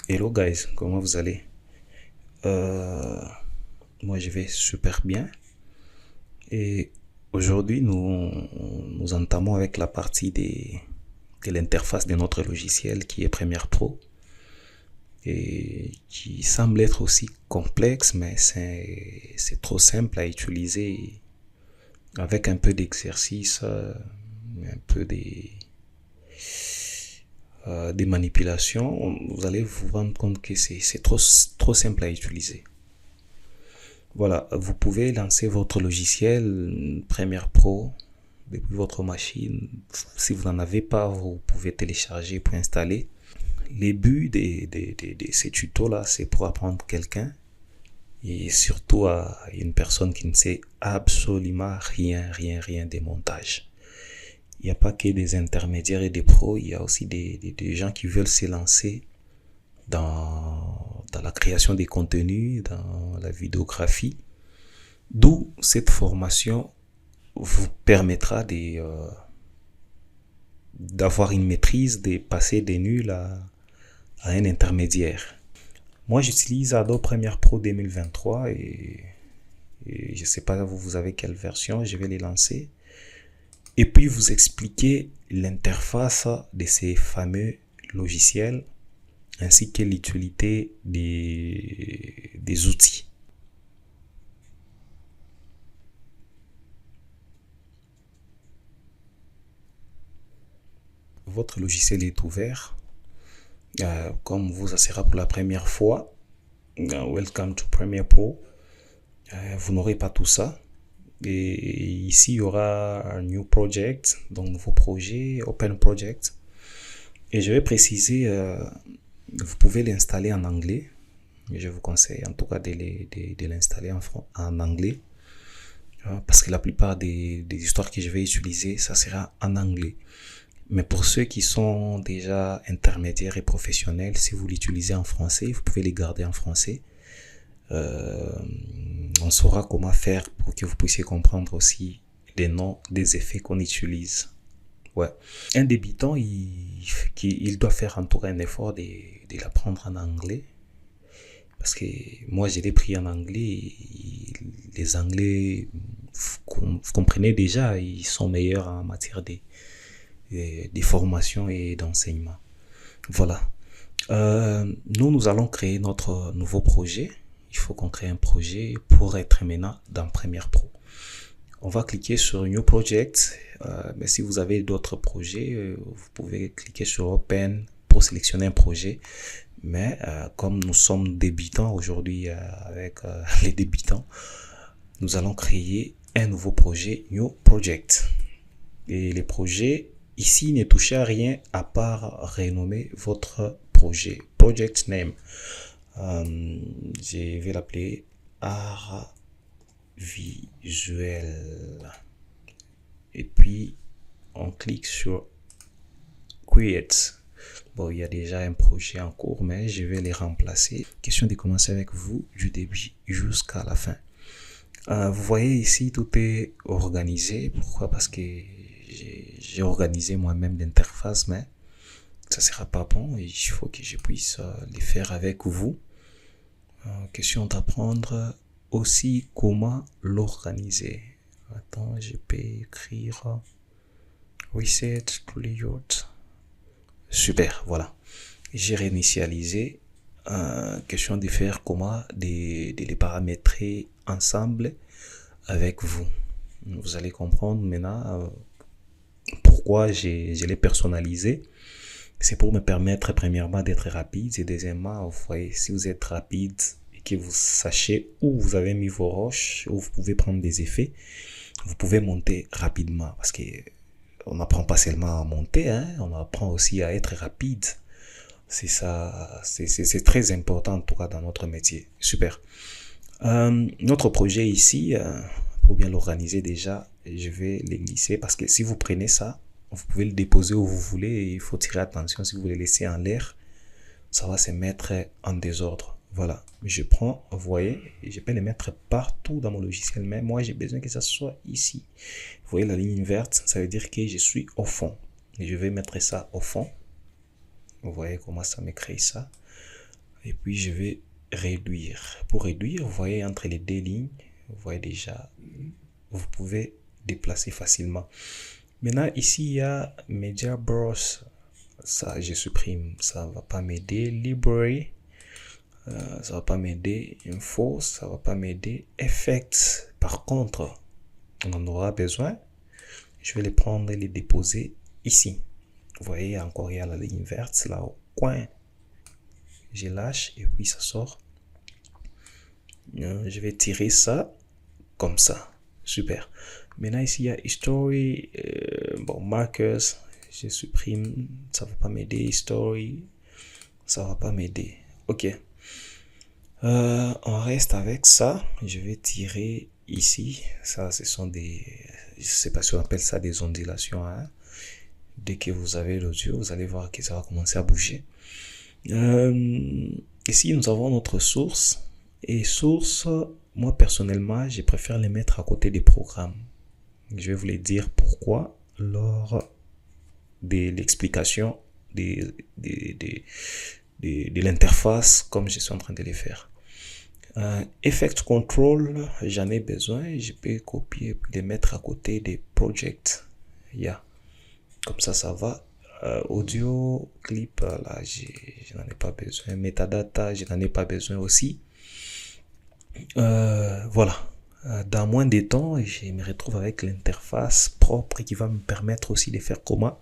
Hello guys, comment vous allez? Euh, Moi je vais super bien et aujourd'hui nous entamons avec la partie de l'interface de notre logiciel qui est Premiere Pro et qui semble être aussi complexe mais c'est trop simple à utiliser avec un peu d'exercice, un peu des manipulations, vous allez vous rendre compte que c'est trop simple à utiliser. Voilà, vous pouvez lancer votre logiciel Premiere Pro depuis votre machine. Si vous n'en avez pas, vous pouvez télécharger pour installer. Les buts de ces tutos-là, c'est pour apprendre quelqu'un et surtout à une personne qui ne sait absolument rien des montages. Il n'y a pas que des intermédiaires et des pros, il y a aussi des gens qui veulent se lancer dans la création des contenus, dans la vidéographie. D'où cette formation vous permettra d'avoir une maîtrise, de passer des nuls à un intermédiaire. Moi, j'utilise Adobe Premiere Pro 2023 et je ne sais pas vous avez quelle version, je vais les lancer. Et puis vous expliquer l'interface de ces fameux logiciels ainsi que l'utilité des outils. Votre logiciel est ouvert. Comme vous, ça sera pour la première fois. Welcome to Premiere Pro. Vous n'aurez pas tout ça. Et ici, il y aura un New Project, donc nouveau projet, Open Project. Et je vais préciser, vous pouvez l'installer en anglais. Je vous conseille en tout cas de l'installer en anglais. Parce que la plupart des histoires que je vais utiliser, ça sera en anglais. Mais pour ceux qui sont déjà intermédiaires et professionnels, si vous l'utilisez en français, vous pouvez les garder en français. On saura comment faire pour que vous puissiez comprendre aussi les noms des effets qu'on utilise. Ouais. Un débutant, il doit faire en tout cas un effort de l'apprendre en anglais. Parce que moi, je l'ai pris en anglais. Et les Anglais, vous comprenez déjà, ils sont meilleurs en matière des formations et d'enseignement. Voilà. Nous allons créer notre nouveau projet. Il faut qu'on crée un projet pour être maintenant dans Premiere Pro. On va cliquer sur New Project. Mais si vous avez d'autres projets, vous pouvez cliquer sur Open pour sélectionner un projet. Mais comme nous sommes débutants aujourd'hui avec les débutants, nous allons créer un nouveau projet New Project. Et les projets ici ne touchez à rien à part renommer votre projet. Project name. Je vais l'appeler art visuel. Et puis, on clique sur Create. Bon, il y a déjà un projet en cours, mais je vais les remplacer. Question de commencer avec vous du début jusqu'à la fin. Vous voyez ici, tout est organisé. Pourquoi? Parce que j'ai organisé moi-même l'interface, mais ça sera pas bon. Il faut que je puisse les faire avec vous. Question d'apprendre aussi comment l'organiser. Attends, je peux écrire Reset Layout. Super, voilà. J'ai réinitialisé. Question de faire comment de les paramétrer ensemble avec vous. Vous allez comprendre maintenant pourquoi je l'ai personnalisé. C'est pour me permettre premièrement d'être rapide et deuxièmement, vous voyez, si vous êtes rapide et que vous sachez où vous avez mis vos roches, où vous pouvez prendre des effets, vous pouvez monter rapidement parce que on n'apprend pas seulement à monter, hein, on apprend aussi à être rapide. C'est ça, c'est très important en tout cas dans notre métier. Super. Notre projet ici, pour bien l'organiser déjà, je vais les glisser parce que si vous prenez ça, vous pouvez le déposer où vous voulez et il faut tirer attention. Si vous le laissez en l'air, ça va se mettre en désordre. Voilà, je prends, vous voyez, je peux les mettre partout dans mon logiciel, mais moi j'ai besoin que ça soit ici. Vous voyez la ligne verte, ça veut dire que je suis au fond. Et je vais mettre ça au fond. Vous voyez comment ça me crée ça. Et puis, je vais réduire. Pour réduire, vous voyez, entre les deux lignes, vous voyez déjà, vous pouvez déplacer facilement. Maintenant, ici, il y a Media Browse. Ça, je supprime. Ça va pas m'aider. Library. Ça va pas m'aider. Info. Ça va pas m'aider. Effects. Par contre, on en aura besoin. Je vais les prendre et les déposer ici. Vous voyez, encore, il y a la ligne verte là au coin. Je lâche et puis ça sort. Je vais tirer ça comme ça. Super. Maintenant, ici, il y a History. Bon, Markers. Je supprime. Ça va pas m'aider. History. Ça va pas m'aider. Ok. On reste avec ça. Je vais tirer ici. Ça, ce sont des... Je sais pas si on appelle ça des ondulations. Hein. Dès que vous avez l'audio, vous allez voir que ça va commencer à bouger. Ici, nous avons notre source. Et source, moi personnellement, je préfère les mettre à côté des programmes. Je vais vous les dire pourquoi lors de l'explication de l'interface comme je suis en train de les faire. Effect Control, j'en ai besoin. Je peux copier et les mettre à côté des projects. Yeah. Comme ça va. Audio, clip, là, je n'en ai pas besoin. Metadata, je n'en ai pas besoin aussi. Voilà. Dans moins de temps, je me retrouve avec l'interface propre qui va me permettre aussi de faire comment?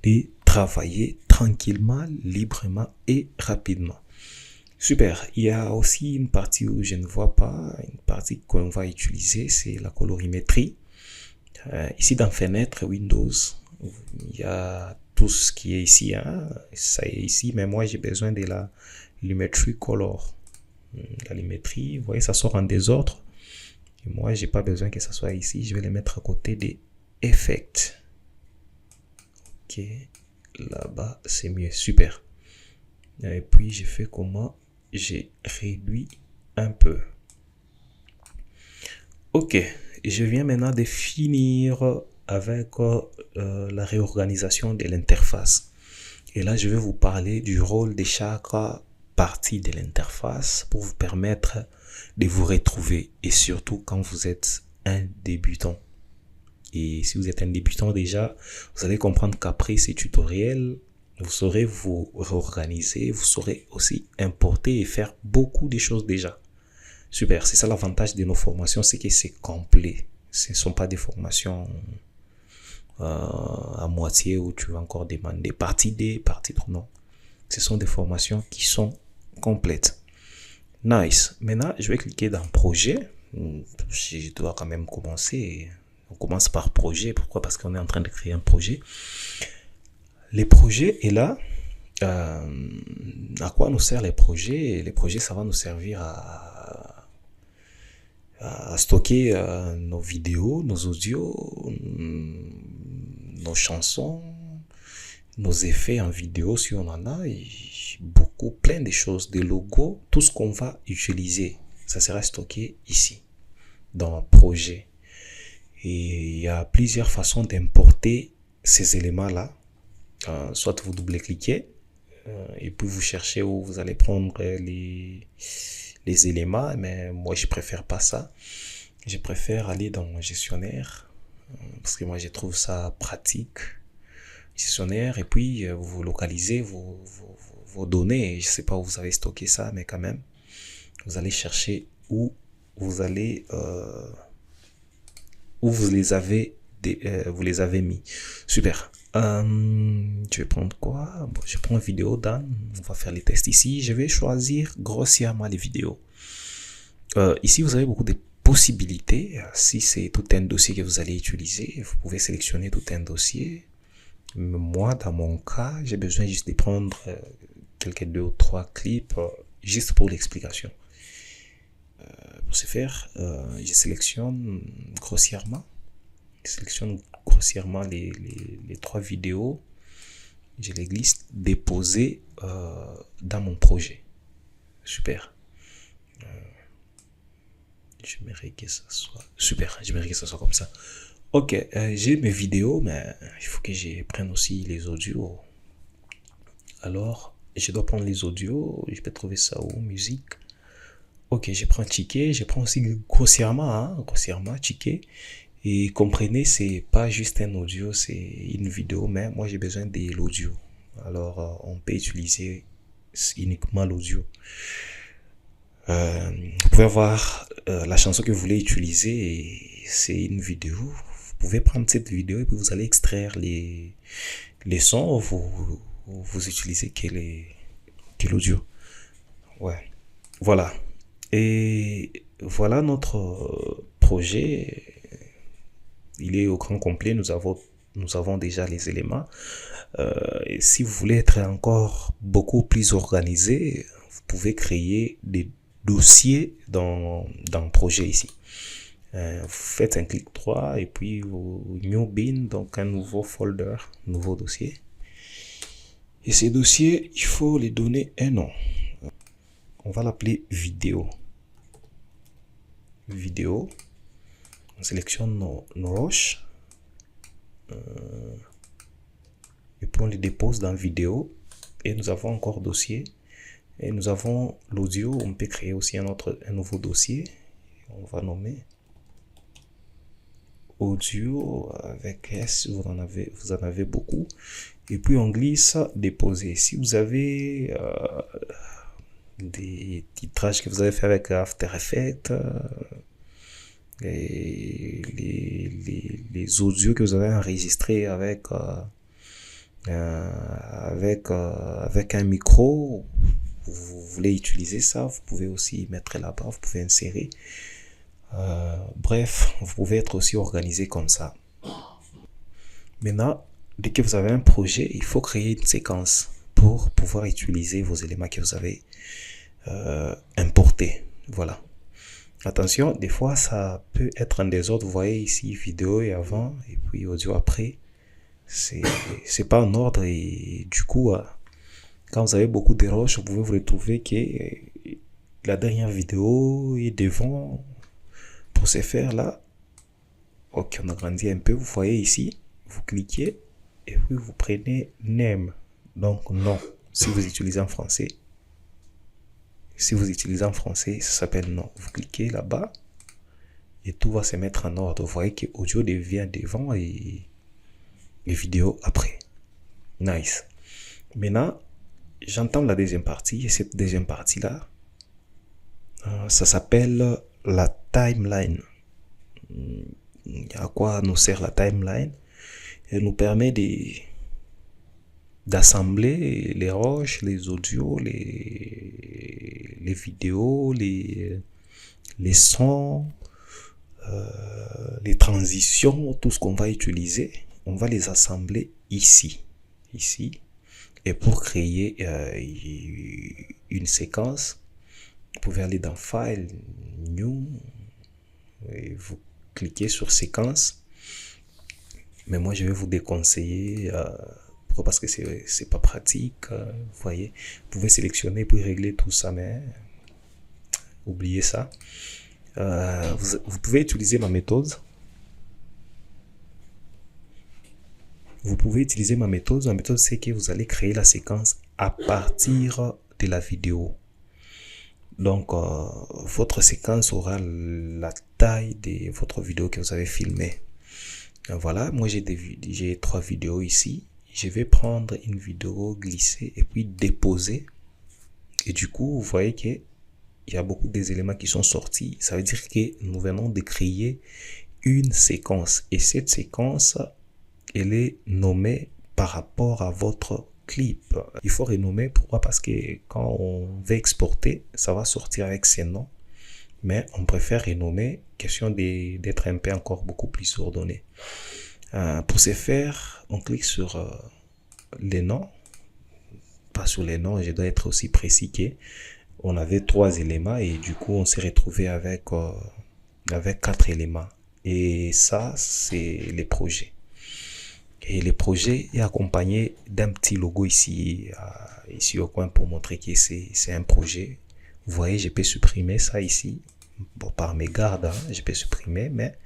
De travailler tranquillement, librement et rapidement. Super. Il y a aussi une partie où je ne vois pas, une partie qu'on va utiliser, c'est la colorimétrie. Ici dans Fenêtre, Windows, il y a tout ce qui est ici. Hein. Ça est ici, mais moi j'ai besoin de la Lumetri Color. La lumétrie, vous voyez, ça sort en désordre. Et moi, j'ai pas besoin que ça soit ici. Je vais les mettre à côté des effects. Ok, là-bas, c'est mieux. Super. Et puis, j'ai fait comment? J'ai réduit un peu. Ok, je viens maintenant de finir avec la réorganisation de l'interface. Et là, je vais vous parler du rôle de chaque partie de l'interface pour vous permettre de vous retrouver, et surtout quand vous êtes un débutant. Et si vous êtes un débutant déjà, vous allez comprendre qu'après ces tutoriels, vous saurez vous réorganiser, vous saurez aussi importer et faire beaucoup de choses déjà. Super, c'est ça l'avantage de nos formations, c'est que c'est complet. Ce ne sont pas des formations à moitié où tu vas encore demander partie D, partie 3, non. Ce sont des formations qui sont complètes. Nice. Maintenant, je vais cliquer dans projet. Je dois quand même commencer. On commence par projet. Pourquoi? Parce qu'on est en train de créer un projet. Les projets, et là, à quoi nous servent les projets? Les projets, ça va nous servir à stocker nos vidéos, nos audios, nos chansons, nos effets en vidéo si on en a, et beaucoup, plein de choses, des logos, tout ce qu'on va utiliser, ça sera stocké ici, dans projet. Et il y a plusieurs façons d'importer ces éléments-là. Soit vous double-cliquez, et puis vous cherchez où vous allez prendre les éléments, mais moi je préfère pas ça. Je préfère aller dans mon gestionnaire, parce que moi je trouve ça pratique. Gestionnaire, et puis vous localisez vos données. Je sais pas où vous avez stocké ça, mais quand même, vous allez chercher où vous allez où vous les avez mis. Super. Je vais prendre quoi? Bon, je prends vidéo Dan. On va faire les tests ici. Je vais choisir grossièrement les vidéos. Ici, vous avez beaucoup de possibilités. Si c'est tout un dossier que vous allez utiliser, vous pouvez sélectionner tout un dossier. Moi, dans mon cas, j'ai besoin juste de prendre quelques 2 ou 3 clips juste pour l'explication. Pour ce faire, je sélectionne grossièrement. Je sélectionne grossièrement les 3 vidéos. Je les glisse déposer dans mon projet. Super. J'aimerais que ça soit super. J'aimerais que ça soit comme ça. Ok, j'ai mes vidéos, mais il faut que je prenne aussi les audios. Alors, je dois prendre les audios. Je peux trouver ça où? Musique. Ok, je prends ticket. Je prends aussi grossièrement, grossièrement ticket. Et comprenez, c'est pas juste un audio, c'est une vidéo, mais moi j'ai besoin de l'audio. Alors, on peut utiliser uniquement l'audio. Vous pouvez avoir la chanson que vous voulez utiliser et c'est une vidéo. Vous pouvez prendre cette vidéo et puis vous allez extraire les sons. Vous utilisez que l'audio. Ouais. Voilà. Et voilà notre projet. Il est au grand complet. Nous avons déjà les éléments. Et si vous voulez être encore beaucoup plus organisé, vous pouvez créer des dossiers dans le projet ici. Vous faites un clic droit et puis new bin, donc un nouveau folder, nouveau dossier. Et ces dossiers, il faut les donner un nom. On va l'appeler vidéo. Vidéo. On sélectionne nos roches. Et puis on les dépose dans vidéo. Et nous avons encore dossier. Et nous avons l'audio. On peut créer aussi un nouveau dossier. On va nommer audio avec S. Vous en avez beaucoup. Et puis on glisse déposer. Si vous avez des titrages que vous avez fait avec After Effects, et les audios que vous avez enregistrés avec un micro, vous voulez utiliser ça, vous pouvez aussi mettre là-bas, vous pouvez insérer. Bref, vous pouvez être aussi organisé comme ça. Maintenant, dès que vous avez un projet, il faut créer une séquence pour pouvoir utiliser vos éléments que vous avez importés. Voilà. Attention, des fois, ça peut être en désordre. Vous voyez ici, vidéo et avant, et puis audio après. C'est pas en ordre et du coup, quand vous avez beaucoup d'erreurs, vous pouvez vous retrouver que la dernière vidéo est devant. Pour ce faire là, ok, on agrandit un peu. Vous voyez ici, vous cliquez et puis vous prenez name, donc nom. Si vous utilisez en français, ça s'appelle nom. Vous cliquez là-bas et tout va se mettre en ordre. Vous voyez que audio devient devant et vidéo après. Nice. Maintenant, j'entame la deuxième partie et cette deuxième partie là, ça s'appelle la timeline. À quoi nous sert la timeline? Elle nous permet d'assembler les roches, les audios, les vidéos, les sons, les transitions, tout ce qu'on va utiliser, on va les assembler ici. Et pour créer une séquence, vous pouvez aller dans File, New, et vous cliquez sur Séquence. Mais moi, je vais vous déconseiller parce que c'est pas pratique. Vous voyez, vous pouvez sélectionner puis régler tout ça, mais oubliez ça. Vous pouvez utiliser ma méthode. Ma méthode, c'est que vous allez créer la séquence à partir de la vidéo. Donc, votre séquence aura la taille de votre vidéo que vous avez filmée. Voilà, moi j'ai 3 vidéos ici. Je vais prendre une vidéo, glisser et puis déposer. Et du coup, vous voyez qu'il y a beaucoup des éléments qui sont sortis. Ça veut dire que nous venons de créer une séquence. Et cette séquence, elle est nommée par rapport à votre clip. Il faut renommer. Pourquoi? Parce que quand on veut exporter, ça va sortir avec ses noms. Mais on préfère renommer, question d'être un peu encore beaucoup plus ordonné. Pour ce faire, on clique sur les noms. Pas sur les noms, je dois être aussi précis qu'on avait 3 éléments et du coup on s'est retrouvé avec 4 éléments. Et ça, c'est les projets. Et les projets est accompagné d'un petit logo ici au coin pour montrer que c'est un projet. Vous voyez, je peux supprimer ça ici. Bon, par mégarde, je peux supprimer, mais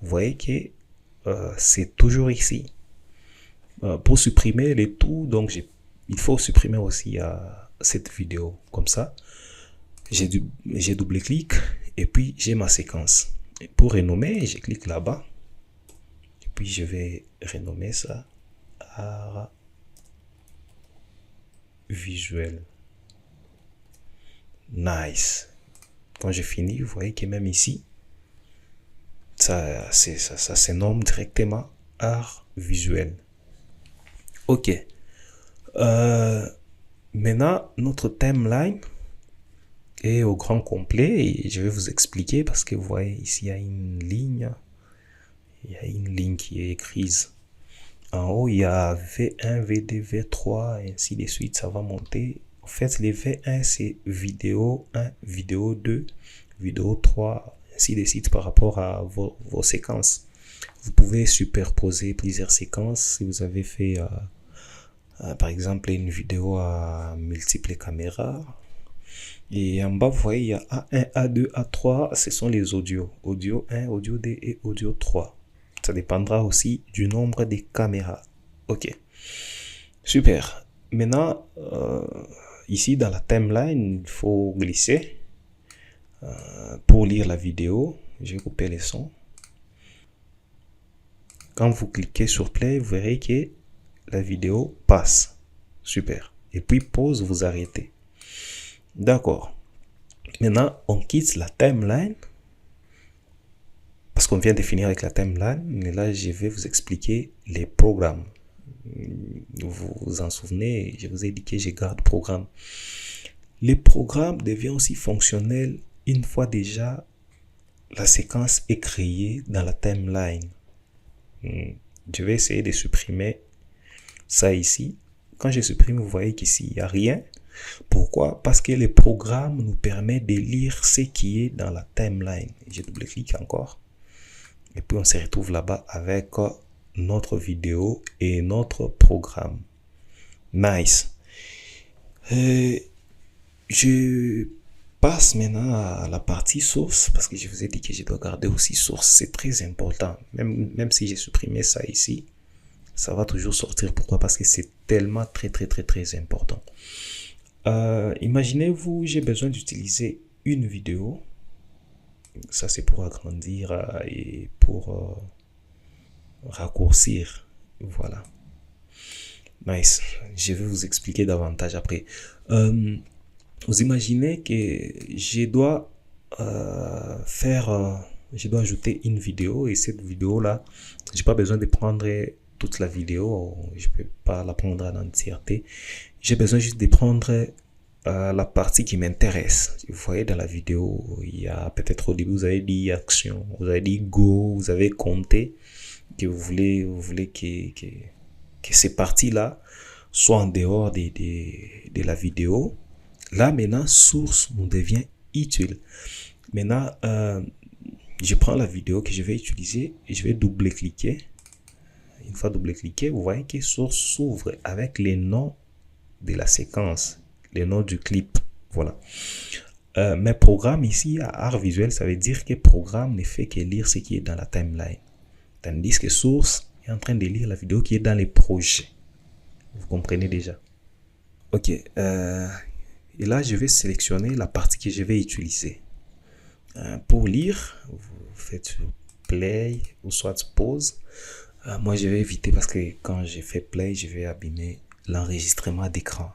vous voyez que c'est toujours ici. Pour supprimer les tout, donc il faut supprimer aussi cette vidéo. Comme ça, j'ai double-clic et puis j'ai ma séquence. Et pour renommer, je clique là-bas. Et puis je vais renommer ça art visuel. Nice. Quand j'ai fini, vous voyez que même ici, ça se nomme directement art visuel. Ok. Maintenant, notre timeline est au grand complet et je vais vous expliquer parce que vous voyez ici, il y a une ligne. Il y a une ligne qui est écrite. En haut, il y a V1, V2, V3, et ainsi de suite. Ça va monter. En fait, les V1, c'est vidéo 1, vidéo 2, vidéo 3, ainsi de suite par rapport à vos séquences. Vous pouvez superposer plusieurs séquences. Si vous avez fait, par exemple, une vidéo à multiples caméras. Et en bas, vous voyez, il y a A1, A2, A3. Ce sont les audios. Audio 1, audio 2 et audio 3. Ça dépendra aussi du nombre de caméras. Ok. Super. Maintenant, ici dans la timeline, il faut glisser. Pour lire la vidéo, je vais couper les sons. Quand vous cliquez sur play, vous verrez que la vidéo passe. Super. Et puis pause, vous arrêtez. D'accord. Maintenant, on quitte la timeline. Parce qu'on vient de finir avec la timeline, mais là, je vais vous expliquer les programmes. Vous vous en souvenez, je vous ai dit que je garde programme. Les programmes deviennent aussi fonctionnels une fois déjà la séquence est créée dans la timeline. Je vais essayer de supprimer ça ici. Quand je supprime, vous voyez qu'ici, il n'y a rien. Pourquoi? Parce que les programmes nous permettent de lire ce qui est dans la timeline. Je double-clique encore. Et puis on se retrouve là-bas avec notre vidéo et notre programme. Nice. Je passe maintenant à la partie source parce que je vous ai dit que je dois garder aussi source. C'est très important. Même si j'ai supprimé ça ici, ça va toujours sortir. Pourquoi? Parce que c'est tellement très important. Imaginez-vous, j'ai besoin d'utiliser une vidéo. Ça, c'est pour agrandir et pour raccourcir. Voilà. Nice. Je vais vous expliquer davantage après. Vous imaginez que je dois je dois ajouter une vidéo et cette vidéo-là, j'ai pas besoin de prendre toute la vidéo. Je peux pas la prendre en entièreté. J'ai besoin juste de prendre la partie qui m'intéresse. Vous voyez dans la vidéo, il y a peut-être au début, vous avez dit action, vous avez dit go, vous avez compté que vous voulez que ces parties-là soient en dehors de la vidéo. Là, maintenant, source nous devient utile. Maintenant, je prends la vidéo que je vais utiliser et je vais double-cliquer. Une fois double-cliqué, vous voyez que source s'ouvre avec les noms de la séquence, les noms du clip. Voilà. Mais programme ici, à art visuel, ça veut dire que programme ne fait que lire ce qui est dans la timeline. Tandis que source est en train de lire la vidéo qui est dans les projets. Vous comprenez déjà? Ok. Et là, je vais sélectionner la partie que je vais utiliser. Pour lire, vous faites play ou soit pause. Moi, je vais éviter parce que quand j'ai fait play, je vais abîmer l'enregistrement d'écran.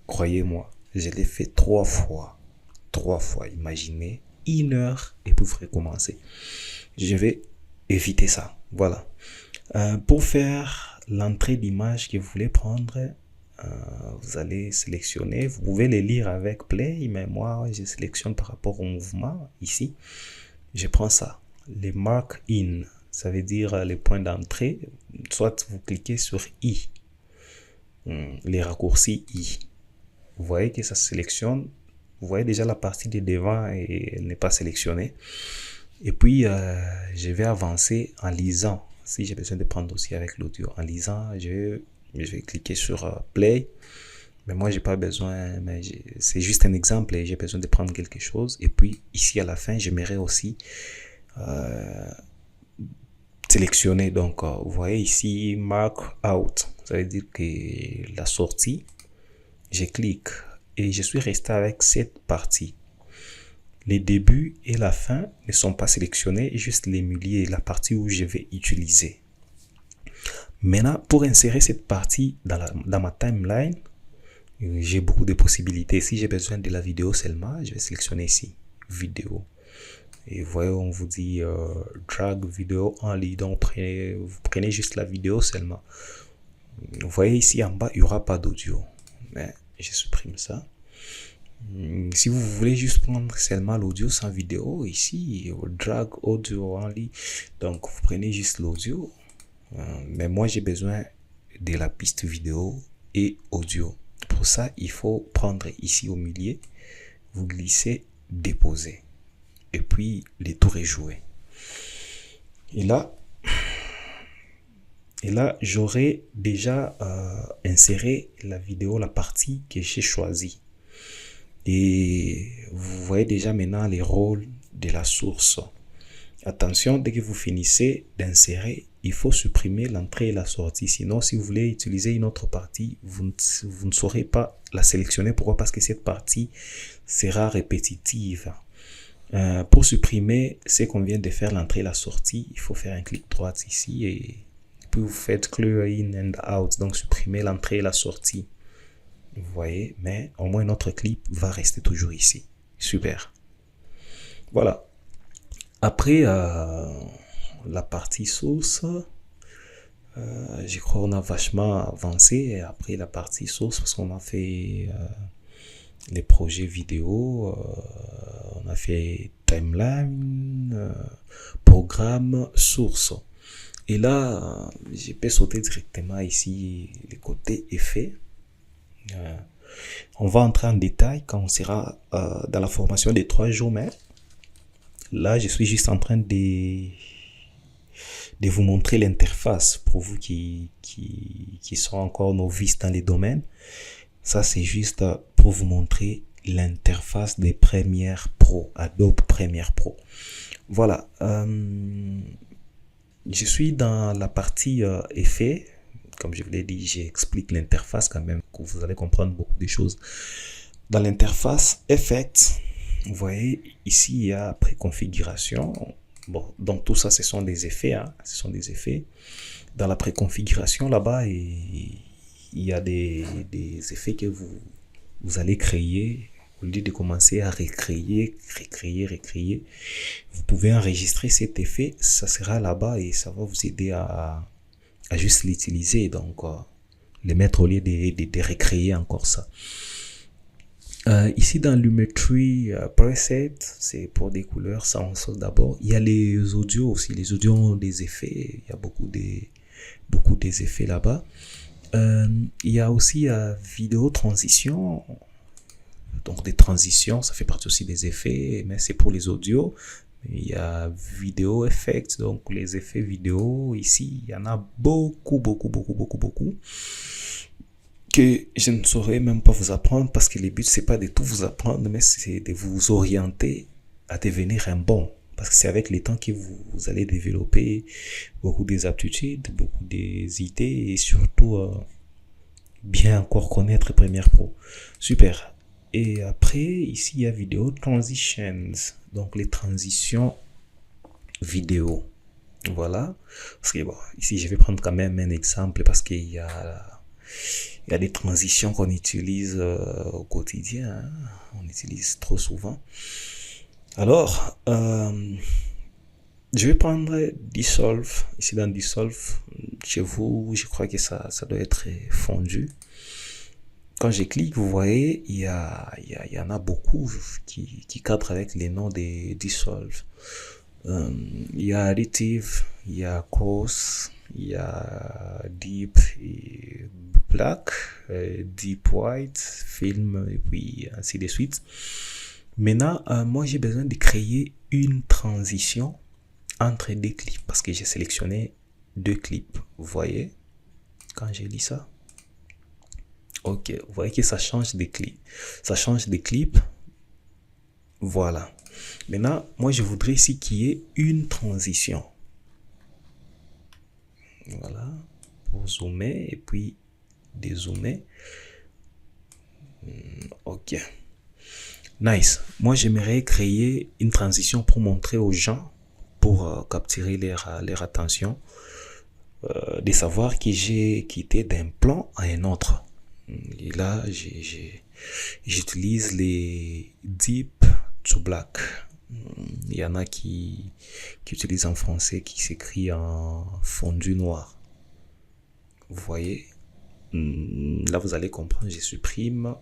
Croyez-moi, je l'ai fait 3 fois. 3 fois, imaginez, 1 heure et puis vous recommencer. Je vais éviter ça. Voilà. Pour faire l'entrée d'image que vous voulez prendre, vous allez sélectionner. Vous pouvez les lire avec play, mais moi, je sélectionne par rapport au mouvement. Ici, je prends ça. Les mark in, ça veut dire les points d'entrée. Soit vous cliquez sur I, les raccourcis I. Vous voyez que ça sélectionne. Vous voyez déjà la partie de devant et elle n'est pas sélectionnée. Et puis, je vais avancer en lisant. Si j'ai besoin de prendre aussi avec l'audio. En lisant, je vais cliquer sur play. Mais moi, j'ai pas besoin. C'est juste un exemple et j'ai besoin de prendre quelque chose. Et puis, ici à la fin, j'aimerais aussi sélectionner. Donc, vous voyez ici, mark out. Ça veut dire que la sortie je clique et je suis resté avec cette partie. Les débuts et la fin ne sont pas sélectionnés, juste les milieux, la partie où je vais utiliser. Maintenant, pour insérer cette partie dans ma timeline, j'ai beaucoup de possibilités. Si j'ai besoin de la vidéo seulement, je vais sélectionner ici, vidéo. Et vous voyez, on vous dit drag vidéo en ligne. Donc, vous prenez juste la vidéo seulement. Vous voyez ici en bas, il n'y aura pas d'audio. Mais je supprime ça. Si vous voulez juste prendre seulement l'audio sans vidéo, ici, drag audio en ligne. Donc, vous prenez juste l'audio. Mais moi, j'ai besoin de la piste vidéo et audio. Pour ça, il faut prendre ici au milieu, vous glissez, déposer. Et puis, les tours est joué. Et là j'aurai déjà inséré la vidéo, la partie que j'ai choisie. Et vous voyez déjà maintenant les rôles de la source. Attention, dès que vous finissez d'insérer, il faut supprimer l'entrée et la sortie. Sinon, si vous voulez utiliser une autre partie, vous ne saurez pas la sélectionner. Pourquoi? Parce que cette partie sera répétitive. Pour supprimer ce qu'on vient de faire, l'entrée et la sortie, il faut faire un clic droit ici et puis vous faites clear in and out. Donc, supprimer l'entrée et la sortie. Vous voyez, mais au moins notre clip va rester toujours ici. Super. Voilà. Après la partie source, je crois qu'on a vachement avancé après la partie source parce qu'on a fait les projets vidéo, on a fait timeline, programme, source. Et là, je peux sauter directement ici les côtés effets. On va entrer en détail quand on sera dans la formation des 3 jours, mais là, je suis juste en train de vous montrer l'interface pour vous qui sont encore novices dans les domaines. Ça, c'est juste pour vous montrer l'interface des Premiere Pro, Adobe Premiere Pro. Voilà. Je suis dans la partie effet. Comme je vous l'ai dit, j'explique l'interface quand même, que vous allez comprendre beaucoup de choses. Dans l'interface Effects, vous voyez, ici, il y a préconfiguration. Bon, donc tout ça, ce sont des effets. Hein, ce sont des effets. Dans la préconfiguration, là-bas, il y a des effets que vous allez créer. Au lieu de commencer à recréer, vous pouvez enregistrer cet effet. Ça sera là-bas et ça va vous aider à juste l'utiliser. Donc, le mettre au lieu de recréer encore ça. Ici dans Lumetri Preset, c'est pour des couleurs, ça on saute d'abord. Il y a les audios aussi, les audios ont des effets, il y a beaucoup des effets là-bas. Il y a aussi vidéo transition, donc des transitions, ça fait partie aussi des effets, mais c'est pour les audios. Il y a vidéo effects, donc les effets vidéo, ici, il y en a beaucoup, que je ne saurais même pas vous apprendre parce que le but c'est pas de tout vous apprendre, mais c'est de vous orienter à devenir un bon. Parce que c'est avec le temps que vous allez développer beaucoup des aptitudes, beaucoup des idées et surtout bien encore connaître Premiere Pro. Super. Et après, ici il y a vidéo transitions, donc les transitions vidéo. Voilà. Parce que bon, ici je vais prendre quand même un exemple parce qu'il y a des transitions qu'on utilise au quotidien, hein. On utilise trop souvent. Alors, je vais prendre Dissolve. Ici dans Dissolve, chez vous, je crois que ça doit être fondu. Quand je clique, vous voyez, il y en a beaucoup qui cadrent avec les noms des Dissolve. Il y a Additive, il y a Cross, il y a Deep et Black, Deep White, Film et puis ainsi de suite. Maintenant, moi j'ai besoin de créer une transition entre 2 clips parce que j'ai sélectionné 2 clips. Vous voyez, quand j'ai lu ça, ok, vous voyez que ça change des clips. Ça change des clips. Voilà. Maintenant, moi je voudrais ici qu'il y ait une transition. Voilà, pour zoomer et puis dézoomer. Ok. Nice. Moi, j'aimerais créer une transition pour montrer aux gens, pour capturer leur attention, de savoir que j'ai quitté d'un plan à un autre. Et là, j'utilise les deep to black. Il y en a qui utilisent en français, qui s'écrit en fondu noir. Vous voyez? Là, vous allez comprendre, je supprime.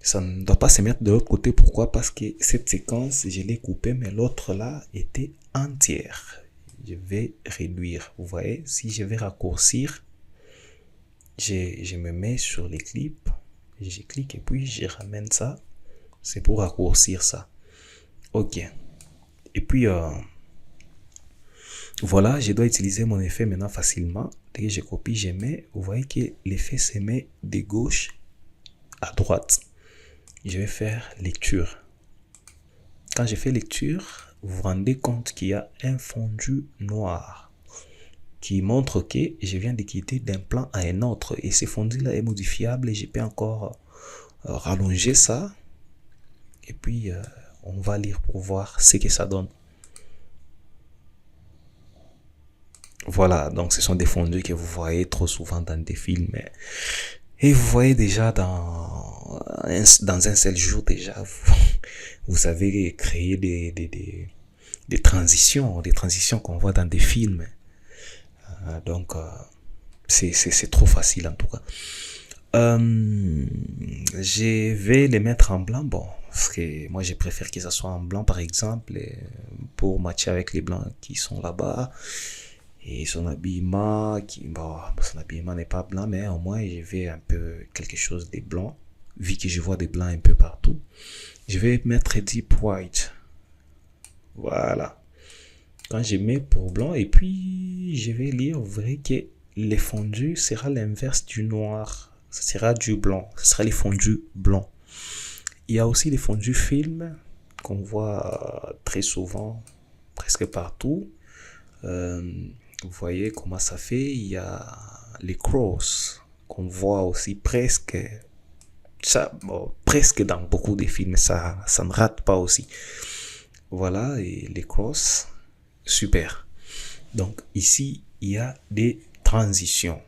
Ça ne doit pas se mettre de l'autre côté. Pourquoi? Parce que cette séquence, je l'ai coupée, mais l'autre là était entière. Je vais réduire. Vous voyez? Si je vais raccourcir, je me mets sur les clips, je clique et puis je ramène ça. C'est pour raccourcir ça. Ok. Et puis, voilà, je dois utiliser mon effet maintenant facilement. Dès que je copie, je mets. Vous voyez que l'effet se met de gauche à droite. Je vais faire lecture. Quand je fais lecture, vous vous rendez compte qu'il y a un fondu noir qui montre que je viens de quitter d'un plan à un autre. Et ce fondu-là est modifiable et je peux encore rallonger ça. Et puis, on va lire pour voir ce que ça donne. Voilà, donc ce sont des fondus que vous voyez trop souvent dans des films. Et vous voyez déjà dans un seul jour déjà, vous savez créer des transitions qu'on voit dans des films. Donc, c'est trop facile en tout cas. Je vais les mettre en blanc, bon, parce que moi je préfère que ça soit en blanc par exemple, pour matcher avec les blancs qui sont là-bas. Et son habillement, son habillement n'est pas blanc, mais au moins je vais un peu quelque chose de blanc, vu que je vois des blancs un peu partout. Je vais mettre deep white. Voilà. Quand je mets pour blanc, et puis je vais lire, vous verrez que les fondus sera l'inverse du noir. Ce sera du blanc. Ce sera les fondus blancs. Il y a aussi les fondus film qu'on voit très souvent, presque partout. Vous voyez comment ça fait. Il y a les crosses qu'on voit aussi presque dans beaucoup de films. Ça ne rate pas aussi. Voilà, et les crosses, super. Donc ici, il y a des transitions.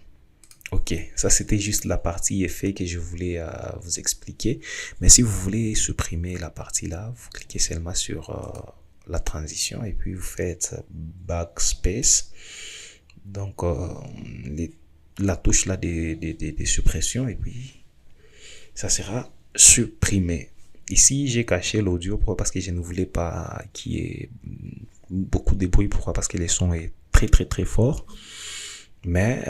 Ok, ça c'était juste la partie effet que je voulais vous expliquer. Mais si vous voulez supprimer la partie là, vous cliquez seulement sur la transition et puis vous faites backspace. Donc la touche là des suppressions et puis ça sera supprimé. Ici j'ai caché l'audio, pourquoi? Parce que je ne voulais pas qu'il y ait beaucoup de bruit. Pourquoi? Parce que le son est très fort. Mais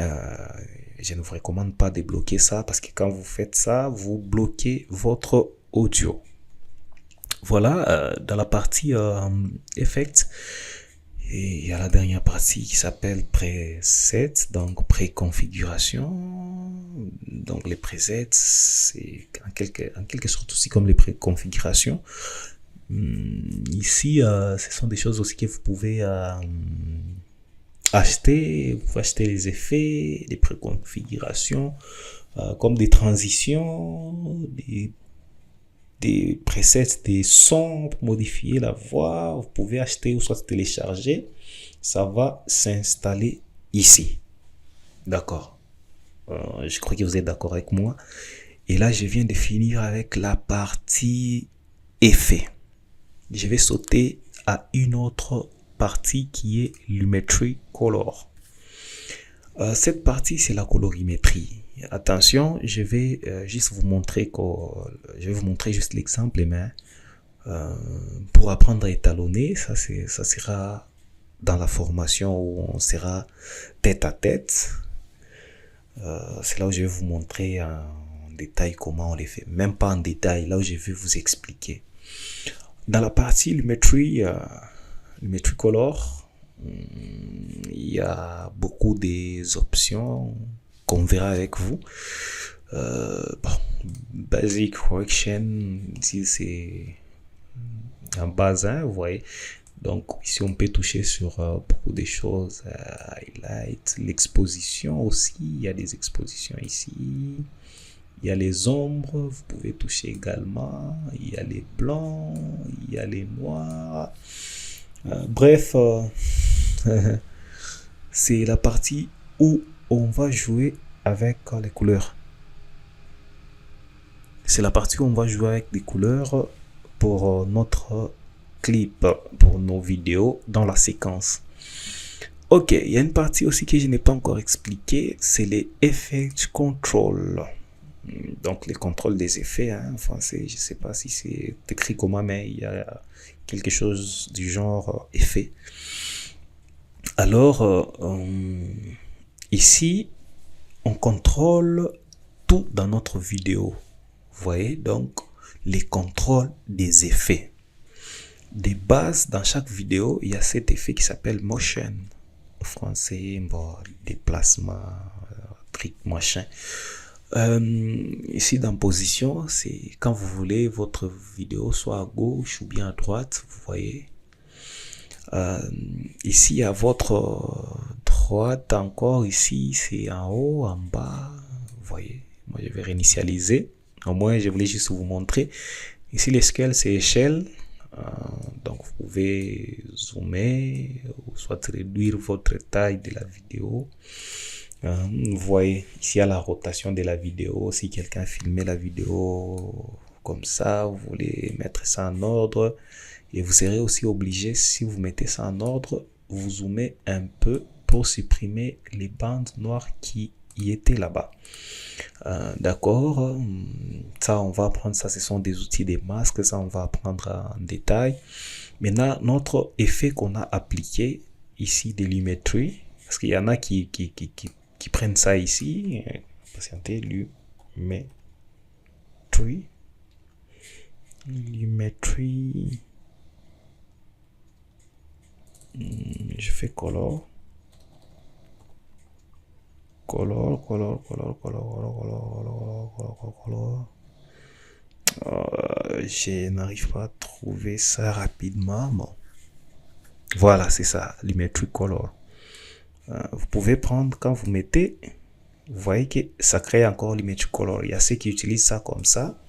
je ne vous recommande pas de bloquer ça, parce que quand vous faites ça, vous bloquez votre audio. Voilà, dans la partie effect, et il y a la dernière partie qui s'appelle preset, donc préconfiguration. Donc les presets, c'est en quelque sorte aussi comme les préconfigurations. Ici, ce sont des choses aussi que vous pouvez acheter. Vous pouvez acheter les effets, les préconfigurations, comme des transitions, des presets, des sons pour modifier la voix. Vous pouvez acheter ou soit télécharger. Ça va s'installer ici. D'accord. Je crois que vous êtes d'accord avec moi. Et là, je viens de finir avec la partie effet. Je vais sauter à une autre partie qui est Lumetri Color. Cette partie, c'est la colorimétrie. Attention, je vais juste vous montrer juste l'exemple, mais pour apprendre à étalonner, ça sera dans la formation où on sera tête à tête. C'est là où je vais vous montrer en détail comment on les fait, même pas en détail, là où je vais vous expliquer. Dans la partie Lumetri Color, il y a beaucoup des options qu'on verra avec vous. Basic Correction, ici c'est un bazin, vous voyez. Donc ici on peut toucher sur beaucoup de choses, highlight, l'exposition aussi, il y a des expositions ici, Il y a les ombres, vous pouvez toucher également. Il y a les blancs, il y a les noirs. Bref, c'est la partie où on va jouer avec les couleurs. C'est la partie où on va jouer avec des couleurs pour notre clip, pour nos vidéos dans la séquence. Ok, il y a une partie aussi que je n'ai pas encore expliqué, c'est les effect control. Donc les contrôles des effets, en français, je ne sais pas si c'est écrit comment, mais il y a quelque chose du genre effet. Alors, ici, on contrôle tout dans notre vidéo. Vous voyez, donc, les contrôles des effets. Des bases, dans chaque vidéo, il y a cet effet qui s'appelle motion. En français, bon, déplacement, truc, machin. Ici, dans position, c'est quand vous voulez votre vidéo soit à gauche ou bien à droite, vous voyez. Ici, à votre droite encore, ici, c'est en haut, en bas, vous voyez. Moi, je vais réinitialiser. Au moins, je voulais juste vous montrer. Ici, les scales, c'est échelle. Donc, vous pouvez zoomer ou soit réduire votre taille de la vidéo. Vous voyez, ici, il y a la rotation de la vidéo. Si quelqu'un filmait la vidéo comme ça, vous voulez mettre ça en ordre. Et vous serez aussi obligé, si vous mettez ça en ordre, vous zoomez un peu pour supprimer les bandes noires qui y étaient là-bas. D'accord, ça on va apprendre, ça ce sont des outils des masques, ça on va apprendre en détail. Maintenant, notre effet qu'on a appliqué ici de Lumetri, parce qu'il y en a qui prennent ça ici, patientez, Lumetri, je fais color. Je n'arrive pas à trouver ça rapidement. Bon. Voilà, c'est ça, Lumetri Color. Vous pouvez prendre, quand vous mettez, vous voyez que ça crée encore Lumetri Color. Il y a ceux qui utilisent ça comme ça,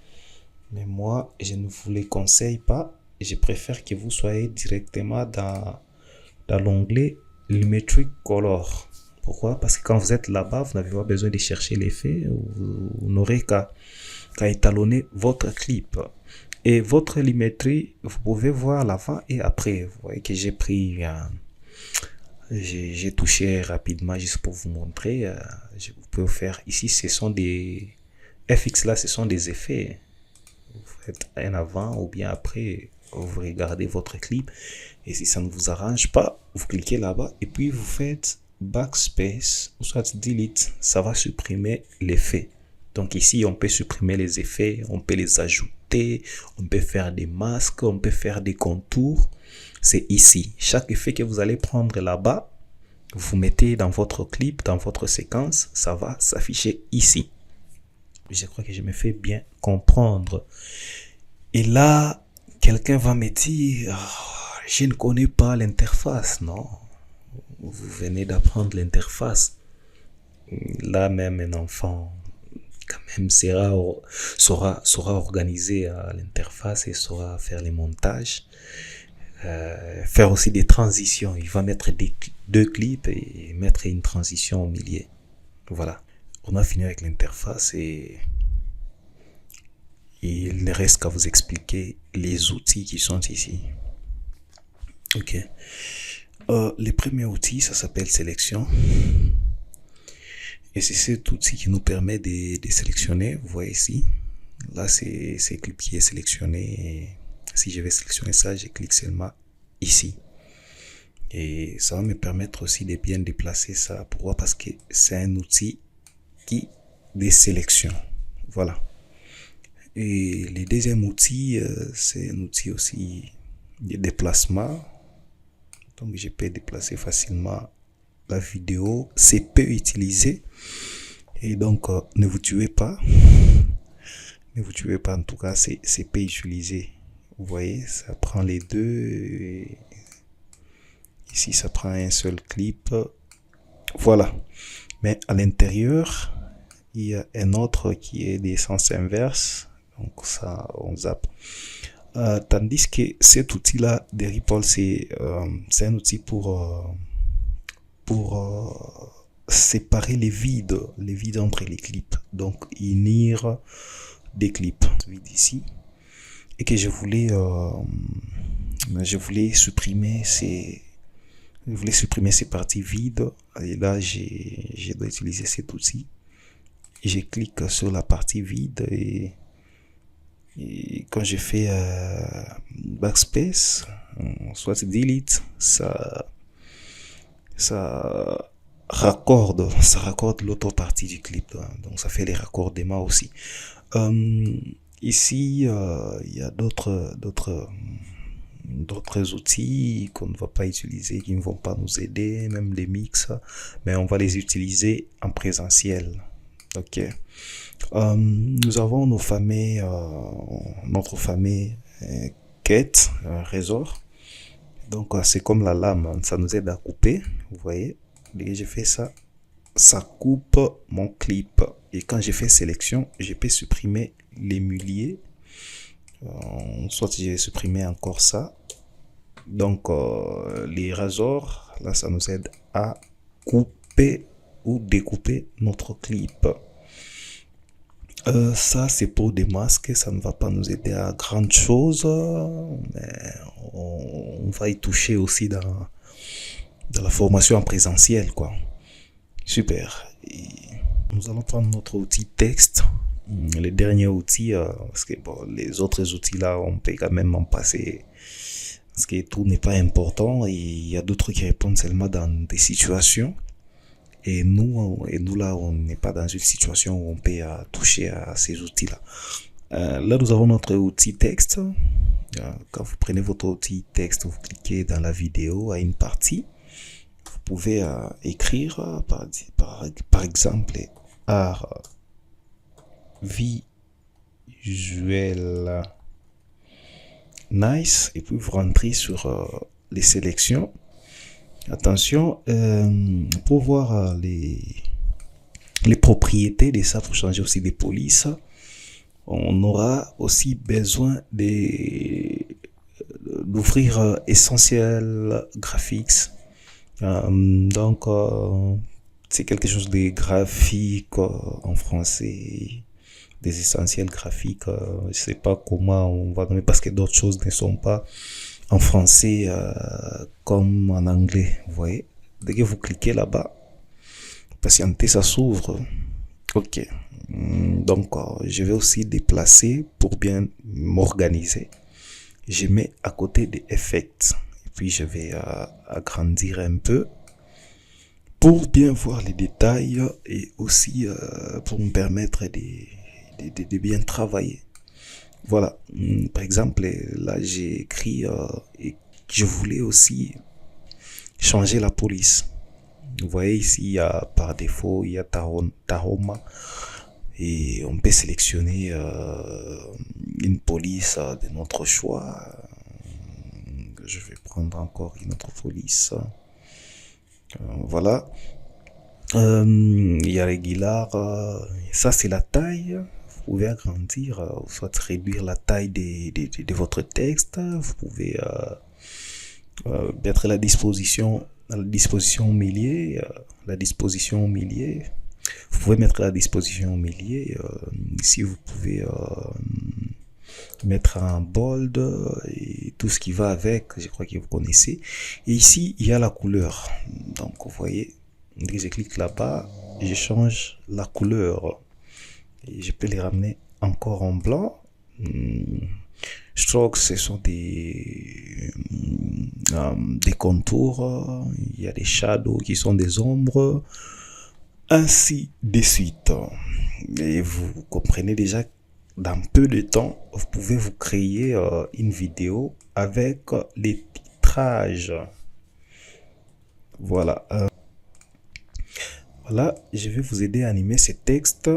mais moi, je ne vous les conseille pas. Je préfère que vous soyez directement dans l'onglet Lumetri Color. Pourquoi? Parce que quand vous êtes là-bas, vous n'avez pas besoin de chercher l'effet. Vous n'aurez qu'à étalonner votre clip. Et votre Lumetri, vous pouvez voir l'avant et après. Vous voyez que j'ai pris... j'ai touché rapidement juste pour vous montrer. Vous pouvez faire ici, ce sont des... FX là, ce sont des effets. Vous faites un avant ou bien après. Vous regardez votre clip. Et si ça ne vous arrange pas, vous cliquez là-bas et puis vous faites backspace ou soit delete, ça va supprimer l'effet. Donc ici, on peut supprimer les effets, on peut les ajouter, on peut faire des masques, on peut faire des contours. C'est ici. Chaque effet que vous allez prendre là-bas, vous mettez dans votre clip, dans votre séquence, ça va s'afficher ici. Je crois que je me fais bien comprendre. Et là, quelqu'un va me dire, je ne connais pas l'interface, non? Vous venez d'apprendre l'interface. Là même un enfant quand même saura organiser l'interface et saura faire les montages, faire aussi des transitions. Il va mettre deux clips et mettre une transition au milieu. Voilà, on a fini avec l'interface et il ne reste qu'à vous expliquer les outils qui sont ici. Ok. Le premier outil, ça s'appelle sélection. Et c'est cet outil qui nous permet de sélectionner. Vous voyez ici. Là, c'est le clip qui est sélectionné. Et si je vais sélectionner ça, je clique seulement ici. Et ça va me permettre aussi de bien déplacer ça. Pourquoi? Parce que c'est un outil de sélection. Voilà. Et le deuxième outil, c'est un outil aussi de déplacement. Donc, je peux déplacer facilement la vidéo. C'est peu utilisé. Et donc, ne vous tuez pas. Ne vous tuez pas. En tout cas, c'est peu utilisé. Vous voyez, ça prend les deux. Ici, ça prend un seul clip. Voilà. Mais à l'intérieur, Il y a un autre qui est des sens inverses. Donc ça, on zappe. Tandis que cet outil-là de Ripple, c'est un outil pour séparer les vides entre les clips. Donc unir des clips. Ici. Et que je voulais supprimer ces parties vides. Et là, je dois utiliser cet outil. Je clique sur la partie vide et quand je fais backspace, soit delete, ça raccorde l'autre partie du clip. Donc ça fait les raccordements aussi. Ici, il y a d'autres outils qu'on ne va pas utiliser, qui ne vont pas nous aider, même les mix, mais on va les utiliser en présentiel. Ok. Nous avons notre famille quête, ressort. Donc c'est comme la lame, ça nous aide à couper. Vous voyez, dès que j'ai fait ça, ça coupe mon clip. Et quand j'ai fait sélection, je peux supprimer les muliers. Soit j'ai supprimé encore ça. Donc les rasors, là ça nous aide à couper ou découper notre clip. Ça c'est pour des masques, ça ne va pas nous aider à grande chose, mais on va y toucher aussi dans la formation en présentiel, quoi. Super. Et nous allons prendre notre outil texte, le dernier outil, parce que bon, les autres outils là, on peut quand même en passer, parce que tout n'est pas important, et il y a d'autres qui répondent seulement dans des situations. Et nous là, on n'est pas dans une situation où on peut toucher à ces outils-là. Là, nous avons notre outil texte. Quand vous prenez votre outil texte, vous cliquez dans la vidéo à une partie. Vous pouvez écrire, par exemple, art visuel nice, et puis vous rentrez sur les sélections. Attention, pour voir les propriétés de ça, pour changer aussi des polices, on aura aussi besoin d'ouvrir Essentiel Graphics. Donc, c'est quelque chose de graphique en français, des essentiels graphiques. Je sais pas comment on va nommer parce que d'autres choses ne sont pas en français comme en anglais. Vous voyez, dès que vous cliquez là-bas, patientez, ça s'ouvre. Ok. Donc, je vais aussi déplacer pour bien m'organiser. Je mets à côté des effects. Et puis, je vais agrandir un peu pour bien voir les détails et aussi pour me permettre de bien travailler. Voilà. Par exemple, là, j'ai écrit et je voulais aussi changer la police. Vous voyez ici, il y a par défaut, il y a Tahoma. Et on peut sélectionner une police de notre choix. Je vais prendre encore une autre police. Voilà. Il y a Regular. Ça, c'est la taille. Vous pouvez agrandir, soit réduire la taille de votre texte. Vous pouvez mettre la disposition au milieu. Vous pouvez mettre la disposition au milieu. Ici, vous pouvez mettre un bold et tout ce qui va avec. Je crois que vous connaissez. Et ici, il y a la couleur. Donc, vous voyez, dès que je clique là-bas, je change la couleur. Et je peux les ramener encore en blanc. Strokes, ce sont des contours. Il y a des shadows qui sont des ombres. Ainsi de suite. Et vous comprenez déjà, dans peu de temps, vous pouvez vous créer une vidéo avec les titrages. Voilà. Voilà, je vais vous aider à animer ces textes.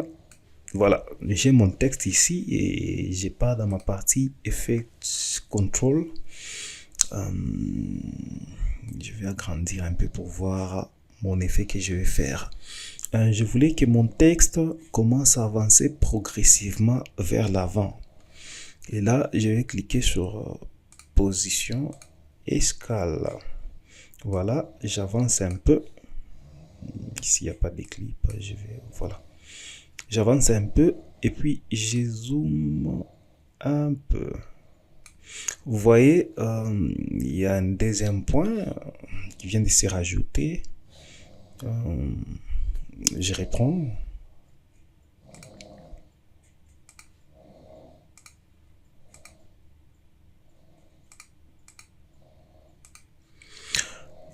Voilà, j'ai mon texte ici et je pars dans ma partie Effect Control. Je vais agrandir un peu pour voir mon effet que je vais faire. je voulais que mon texte commence à avancer progressivement vers l'avant. Et là, je vais cliquer sur position, escale. Voilà, j'avance un peu. Ici, il n'y a pas de clip. Voilà. J'avance un peu et puis je zoome un peu. Vous voyez, il y a un deuxième point qui vient de se rajouter. Je reprends.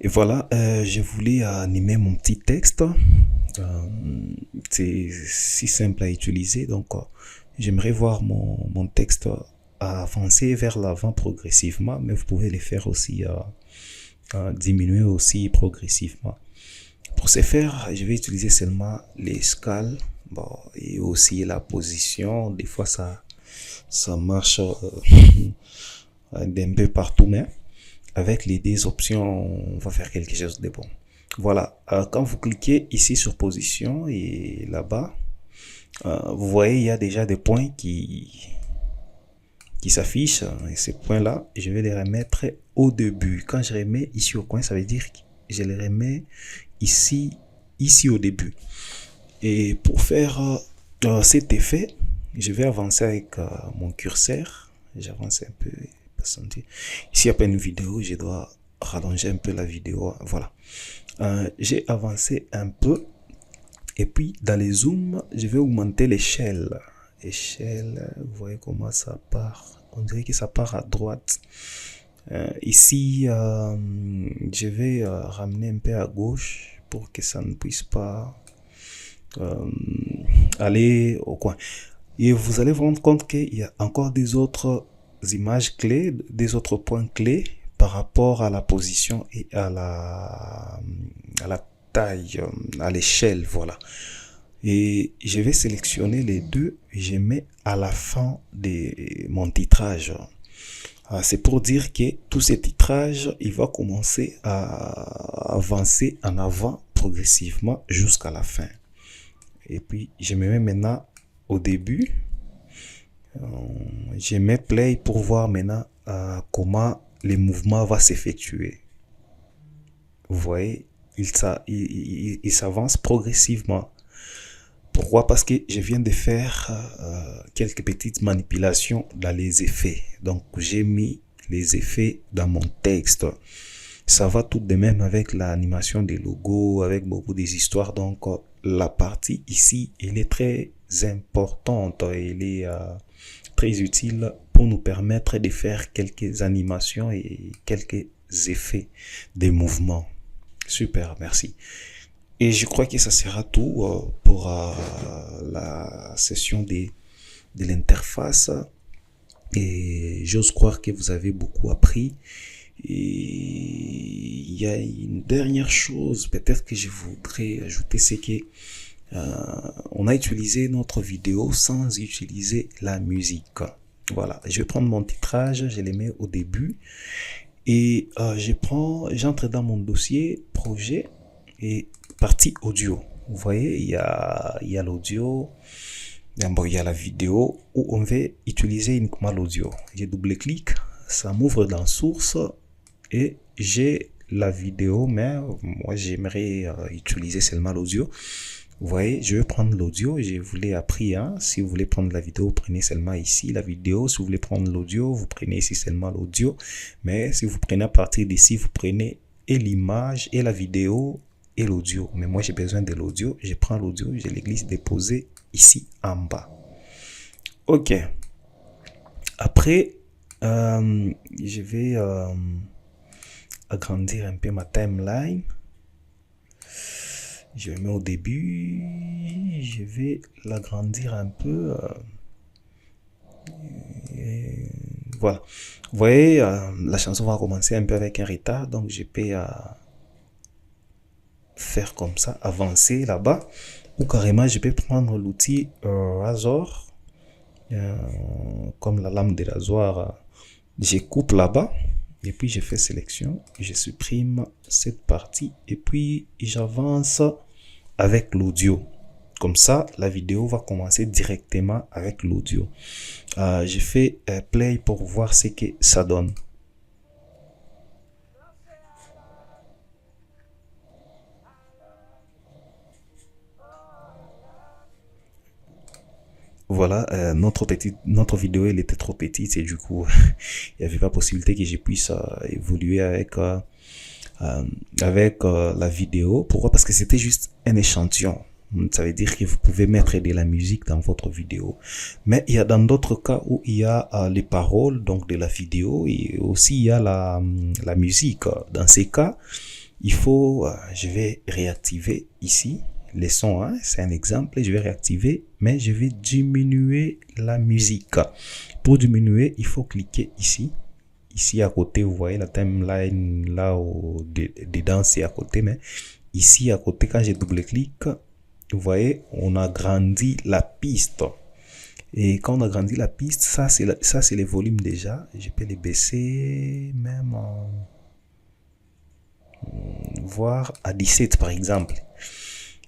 Et voilà, je voulais animer mon petit texte. C'est si simple à utiliser, donc j'aimerais voir mon texte avancer vers l'avant progressivement, mais vous pouvez le faire aussi diminuer aussi progressivement. Pour ce faire, je vais utiliser seulement l'escale, bon, et aussi la position. Des fois ça marche d'un peu partout, mais avec les deux options, on va faire quelque chose de bon. Voilà, quand vous cliquez ici sur position et là-bas, vous voyez, il y a déjà des points qui s'affichent. Et ces points-là, je vais les remettre au début. Quand je remets ici au coin, ça veut dire que je les remets ici au début. Et pour faire cet effet, je vais avancer avec mon curseur. J'avance un peu. Ici, il n'y a pas une vidéo, je dois rallonger un peu la vidéo. Voilà. J'ai avancé un peu. Et puis, dans les zooms, je vais augmenter l'échelle. Échelle, vous voyez comment ça part. On dirait que ça part à droite. Ici, je vais ramener un peu à gauche pour que ça ne puisse pas aller au coin. Et vous allez vous rendre compte qu'il y a encore des autres images clés, des autres points clés par rapport à la position et à la taille, à l'échelle, voilà. Et je vais sélectionner les deux et je mets à la fin de mon titrage. C'est pour dire que tout ce titrage, il va commencer à avancer en avant progressivement jusqu'à la fin. Et puis, je me mets maintenant au début. Je mets play pour voir maintenant comment les mouvements vont s'effectuer. Vous voyez, il s'avance progressivement. Pourquoi? Parce que je viens de faire quelques petites manipulations dans les effets. Donc, j'ai mis les effets dans mon texte. Ça va tout de même avec l'animation des logos, avec beaucoup des histoires. Donc, la partie ici, elle est très importante. Elle est très utile pour nous permettre de faire quelques animations et quelques effets des mouvements. Super, merci. Et je crois que ça sera tout pour la session de l'interface. Et j'ose croire que vous avez beaucoup appris. Et il y a une dernière chose peut-être que je voudrais ajouter, c'est que on a utilisé notre vidéo sans utiliser la musique. Voilà, je vais prendre mon titrage, je les mets au début et j'entre dans mon dossier projet et partie audio. Vous voyez, il y a l'audio, bon, il y a la vidéo où on va utiliser uniquement l'audio. Je double-clique, ça m'ouvre dans source et j'ai la vidéo, mais moi j'aimerais utiliser seulement l'audio. Vous voyez, je vais prendre l'audio, je vous l'ai appris, hein. Si vous voulez prendre la vidéo, vous prenez seulement ici la vidéo. Si vous voulez prendre l'audio, vous prenez ici seulement l'audio. Mais si vous prenez à partir d'ici, vous prenez et l'image et la vidéo et l'audio. Mais moi j'ai besoin de l'audio, je prends l'audio, je le glisse déposer ici en bas. Ok. Après, je vais agrandir un peu ma timeline. Je mets au début, je vais l'agrandir un peu. Voilà. Vous voyez, la chanson va commencer un peu avec un retard, donc je peux faire comme ça, avancer là-bas. Ou carrément, je peux prendre l'outil rasoir, comme la lame de rasoir. Je coupe là-bas. Et puis, je fais sélection. Je supprime cette partie. Et puis, j'avance avec l'audio. Comme ça, la vidéo va commencer directement avec l'audio. J'ai fait play pour voir ce que ça donne. Voilà, notre vidéo, elle était trop petite et du coup, il n'y avait pas possibilité que je puisse évoluer avec la vidéo. Pourquoi? Parce que c'était juste un échantillon. Ça veut dire que vous pouvez mettre de la musique dans votre vidéo. Mais il y a dans d'autres cas où il y a les paroles donc de la vidéo et aussi il y a la musique. Dans ces cas, il faut, je vais réactiver ici les sons, hein, c'est un exemple, je vais réactiver, mais je vais diminuer la musique. Pour diminuer, il faut cliquer ici. Ici à côté, vous voyez la timeline là dedans, c'est à côté, mais ici à côté, quand je double-clique, vous voyez, on a grandi la piste. Et quand on a grandi la piste, ça c'est les volumes déjà. Je peux les baisser même voire à 17 par exemple.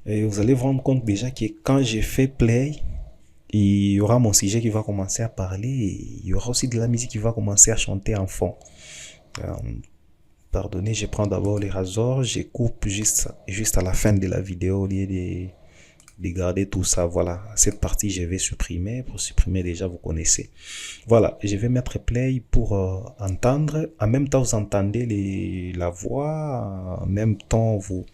Et vous allez vous rendre compte déjà que quand j'ai fait play, il y aura mon sujet qui va commencer à parler et il y aura aussi de la musique qui va commencer à chanter en fond. Pardonnez, je prends d'abord les rasoirs, je coupe juste à la fin de la vidéo au lieu de garder tout ça. Voilà, cette partie je vais supprimer. Pour supprimer déjà, vous connaissez. Voilà, je vais mettre play pour entendre. En même temps, vous entendez la voix. En même temps, vous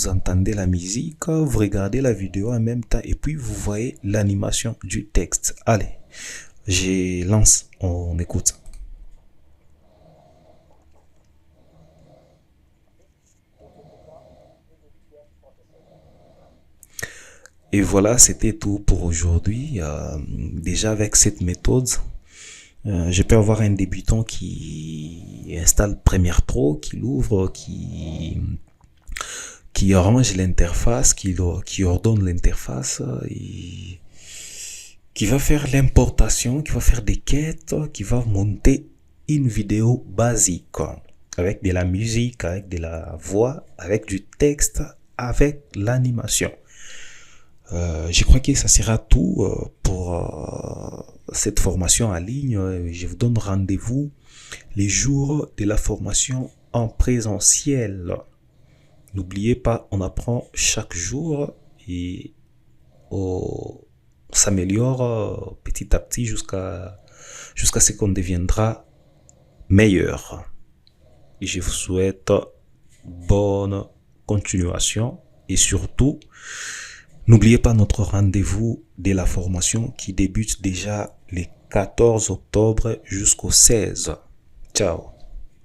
entendez la musique. Vous regardez la vidéo en même temps. Et puis, vous voyez l'animation du texte. Allez, je lance, on écoute. Et voilà, c'était tout pour aujourd'hui. Déjà avec cette méthode, je peux avoir un débutant qui installe Premiere Pro, qui l'ouvre, qui arrange l'interface, qui ordonne l'interface, qui va faire l'importation, qui va faire des quêtes, qui va monter une vidéo basique avec de la musique, avec de la voix, avec du texte, avec l'animation. Je crois que ça sera tout pour cette formation en ligne. Je vous donne rendez-vous les jours de la formation en présentiel. N'oubliez pas, on apprend chaque jour et on s'améliore petit à petit jusqu'à ce qu'on deviendra meilleur. Et je vous souhaite bonne continuation et surtout, n'oubliez pas notre rendez-vous de la formation qui débute déjà le 14 octobre jusqu'au 16. Ciao.